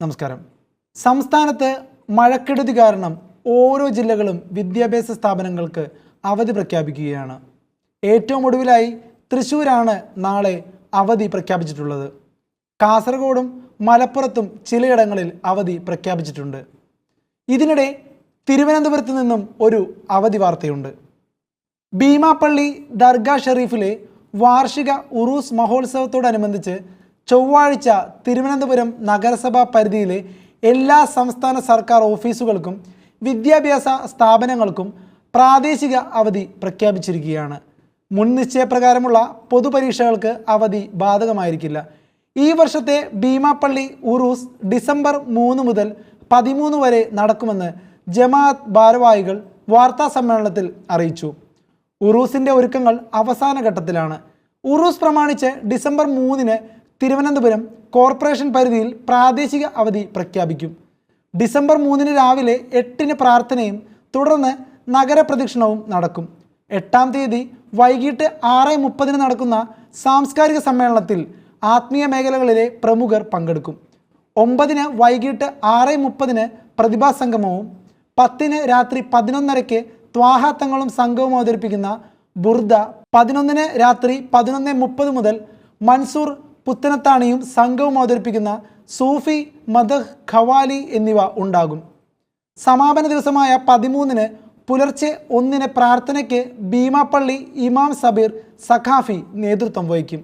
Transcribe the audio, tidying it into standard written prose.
നമസ്കാരം. സംസ്ഥാനത്ത് മഴക്കെടുതി കാരണം ഓരോ ജില്ലകളും വിദ്യാഭ്യാസ സ്ഥാപനങ്ങൾക്ക് അവധി പ്രഖ്യാപിക്കുകയാണ്. ഏറ്റവും ഒടുവിലായി തൃശ്ശൂരാണ് നാളെ അവധി പ്രഖ്യാപിച്ചിട്ടുള്ളത്. കാസർഗോഡും മലപ്പുറത്തും ചിലയിടങ്ങളിൽ അവധി പ്രഖ്യാപിച്ചിട്ടുണ്ട്. ഇതിനിടെ തിരുവനന്തപുരത്ത് നിന്നും ഒരു അവധി വാർത്തയുണ്ട്. ഭീമാപ്പള്ളി ദർഗാ ഷെരീഫിലെ വാർഷിക ഉറൂസ് മഹോത്സവത്തോടനുബന്ധിച്ച് ചൊവ്വാഴ്ച തിരുവനന്തപുരം നഗരസഭാ പരിധിയിലെ എല്ലാ സംസ്ഥാന സർക്കാർ ഓഫീസുകൾക്കും വിദ്യാഭ്യാസ സ്ഥാപനങ്ങൾക്കും പ്രാദേശിക അവധി പ്രഖ്യാപിച്ചിരിക്കുകയാണ്. മുൻ നിശ്ചയപ്രകാരമുള്ള പൊതുപരീക്ഷകൾക്ക് അവധി ബാധകമായിരിക്കില്ല. ഈ വർഷത്തെ ഭീമാപ്പള്ളി ഉറൂസ് ഡിസംബർ 3 മുതൽ 13 വരെ നടക്കുമെന്ന് ജമാഅത്ത് ഭാരവാഹികൾ വാർത്താ സമ്മേളനത്തിൽ അറിയിച്ചു. ഉറൂസിൻ്റെ ഒരുക്കങ്ങൾ അവസാന ഘട്ടത്തിലാണ്. ഉറൂസ് പ്രമാണിച്ച് ഡിസംബർ 3-ന് തിരുവനന്തപുരം കോർപ്പറേഷൻ പരിധിയിൽ പ്രാദേശിക അവധി പ്രഖ്യാപിക്കും. ഡിസംബർ 3-ന് രാവിലെ 8-ന് പ്രാർത്ഥനയും തുടർന്ന് നഗരപ്രദക്ഷിണവും നടക്കും. 8-ാം തീയതി വൈകിട്ട് 6:30-ന് നടക്കുന്ന സാംസ്കാരിക സമ്മേളനത്തിൽ ആത്മീയ മേഖലകളിലെ പ്രമുഖർ പങ്കെടുക്കും. 9-ന് വൈകിട്ട് 6:30-ന് പ്രതിഭാസംഗമവും 10-ന് രാത്രി 11:30-ക്ക് ത്വാഹ തങ്ങളും സംഘവും അവതരിപ്പിക്കുന്ന ബുർദ, 11-ന് രാത്രി 11:30 മുതൽ മൻസൂർ പുത്തനത്താണിയും സംഘവും അവതരിപ്പിക്കുന്ന സൂഫി മദഹ് ഖവാലി എന്നിവ ഉണ്ടാകും. സമാപന ദിവസമായ 13-ന് പുലർച്ചെ 1-ന് പ്രാർത്ഥനയ്ക്ക് ഭീമാപ്പള്ളി ഇമാം സബീർ സഖാഫി നേതൃത്വം വഹിക്കും.